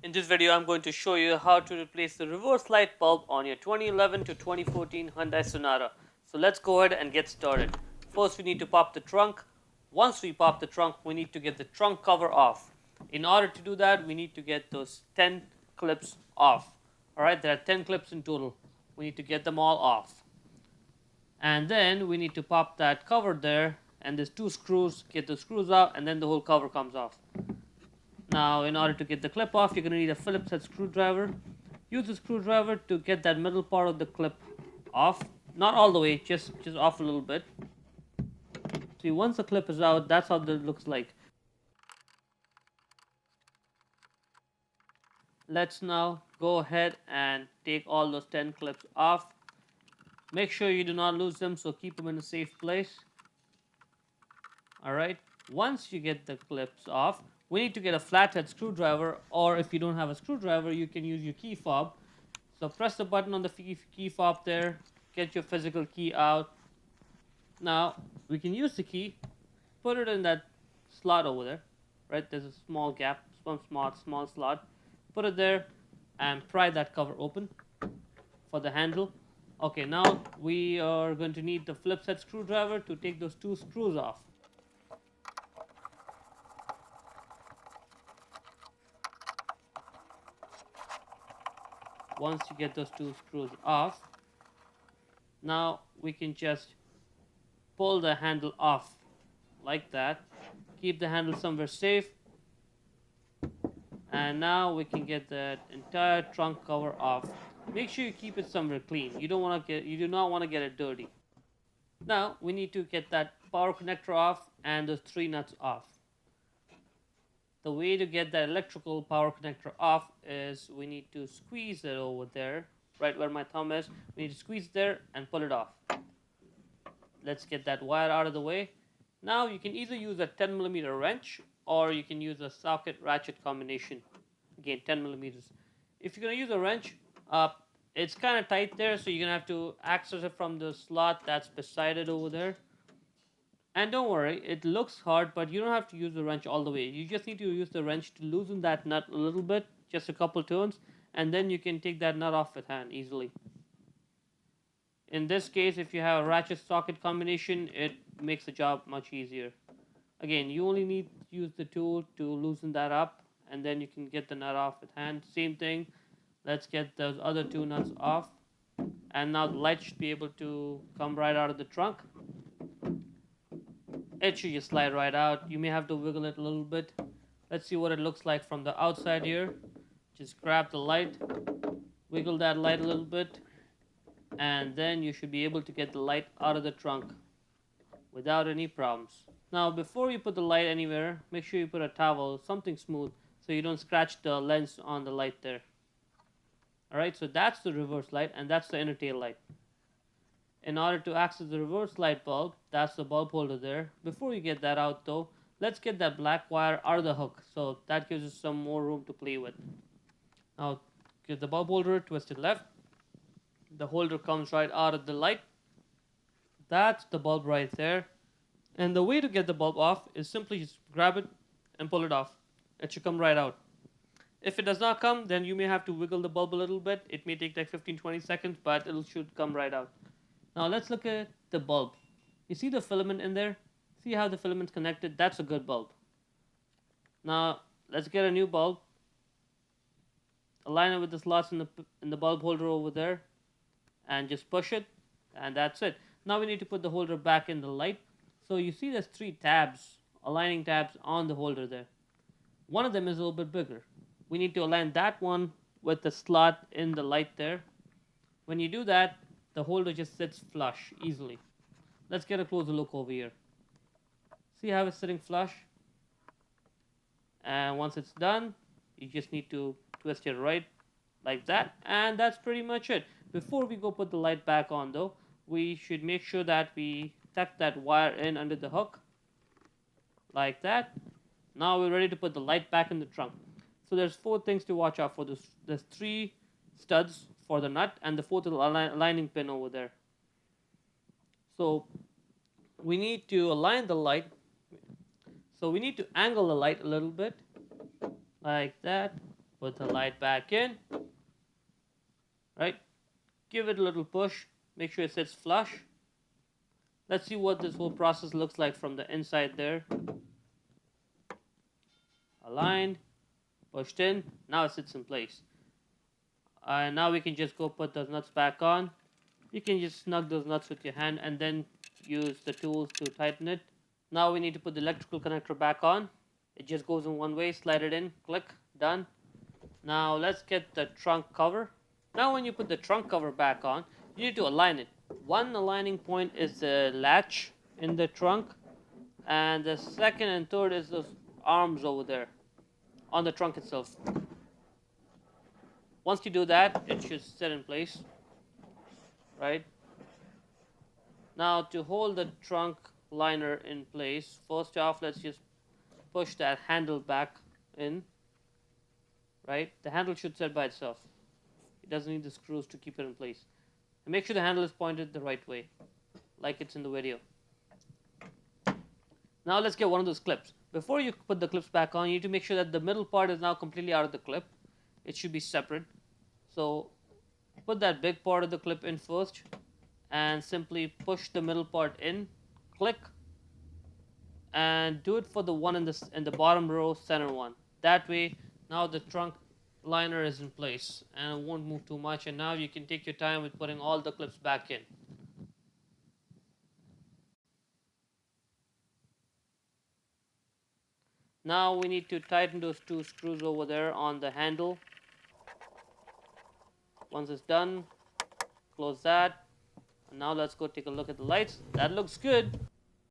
In this video, I'm going to show you how to replace the reverse light bulb on your 2011 to 2014 Hyundai Sonata. So let's go ahead and get started. First, we need to pop the trunk. Once we pop the trunk, we need to get the trunk cover off. In order to do that, we need to get those 10 clips off. Alright, there are 10 clips in total. We need to get them all off. And then we need to pop that cover there, and there's two screws. Get the screws out, and then the whole cover comes off. Now, in order to get the clip off, you're going to need a Phillips head screwdriver. Use the screwdriver to get that middle part of the clip off. Not all the way, just off a little bit. See, once the clip is out, that's how it looks like. Let's now go ahead and take all those 10 clips off. Make sure you do not lose them, so keep them in a safe place. Alright, once you get the clips off, we need to get a flathead screwdriver, or if you don't have a screwdriver, you can use your key fob. So press the button on the key fob there, get your physical key out. Now, we can use the key, put it in that slot over there, right? There's a small gap, small slot. Put it there and pry that cover open for the handle. Okay, now we are going to need the Phillips head screwdriver to take those two screws off. Once you get those two screws off, now we can just pull the handle off like that. Keep the handle somewhere safe. And now we can get that entire trunk cover off. Make sure you keep it somewhere clean. You do not want to get it dirty. Now we need to get that power connector off and those three nuts off. The way to get that electrical power connector off is we need to squeeze it over there, right where my thumb is. We need to squeeze there and pull it off. Let's get that wire out of the way. Now you can either use a 10mm wrench or you can use a socket ratchet combination. Again, 10 millimeters. If you're going to use a wrench, it's kind of tight there, so you're going to have to access it from the slot that's beside it over there. And don't worry, it looks hard, but you don't have to use the wrench all the way. You just need to use the wrench to loosen that nut a little bit, just a couple turns, and then you can take that nut off with hand easily. In this case, if you have a ratchet socket combination, it makes the job much easier. Again, you only need to use the tool to loosen that up, and then you can get the nut off with hand. Same thing, let's get those other two nuts off. And now the light should be able to come right out of the trunk. It should just slide right out. You may have to wiggle it a little bit. Let's see what it looks like from the outside here. Just grab the light, wiggle that light a little bit, and then you should be able to get the light out of the trunk without any problems. Now, before you put the light anywhere, make sure you put a towel, something smooth, so you don't scratch the lens on the light there. Alright, so that's the reverse light, and that's the inner tail light. In order to access the reverse light bulb, that's the bulb holder there. Before you get that out though, let's get that black wire out of the hook, so that gives us some more room to play with. Now, get the bulb holder, twist it left. The holder comes right out of the light. That's the bulb right there. And the way to get the bulb off is simply just grab it and pull it off. It should come right out. If it does not come, then you may have to wiggle the bulb a little bit. It may take like 15-20 seconds, but it should come right out. Now let's look at the bulb. You see the filament in there? See how the filament's connected? That's a good bulb. Now let's get a new bulb. Align it with the slots in the bulb holder over there, and just push it, and that's it. Now we need to put the holder back in the light. So you see there's three tabs, aligning tabs on the holder there. One of them is a little bit bigger. We need to align that one with the slot in the light there. When you do that, the holder just sits flush easily. Let's get a closer look over here. See how it's sitting flush? And once it's done, you just need to twist it right like that, and that's pretty much it. Before we go put the light back on though, we should make sure that we tuck that wire in under the hook like that. Now we're ready to put the light back in the trunk. So there's four things to watch out for. There's three studs for the nut, and the fourth little aligning pin over there. So we need to align the light. So we need to angle the light a little bit like that. Put the light back in, right? Give it a little push. Make sure it sits flush. Let's see what this whole process looks like from the inside there. Aligned, pushed in. Now it sits in place. And now we can just go put those nuts back on. You can just snug those nuts with your hand and then use the tools to tighten it. Now we need to put the electrical connector back on. It just goes in one way, slide it in, click, done. Now let's get the trunk cover. Now when you put the trunk cover back on, you need to align it. One aligning point is the latch in the trunk, and the second and third is those arms over there on the trunk itself. Once you do that, it should sit in place, right? Now to hold the trunk liner in place, first off, let's just push that handle back in, right? The handle should sit by itself. It doesn't need the screws to keep it in place. And make sure the handle is pointed the right way, like it's in the video. Now let's get one of those clips. Before you put the clips back on, you need to make sure that the middle part is now completely out of the clip. It should be separate. So put that big part of the clip in first and simply push the middle part in, click, and do it for the one in the bottom row, center one. That way, now the trunk liner is in place and it won't move too much, and now you can take your time with putting all the clips back in. Now we need to tighten those two screws over there on the handle. Once it's done, close that. And now let's go take a look at the lights. That looks good.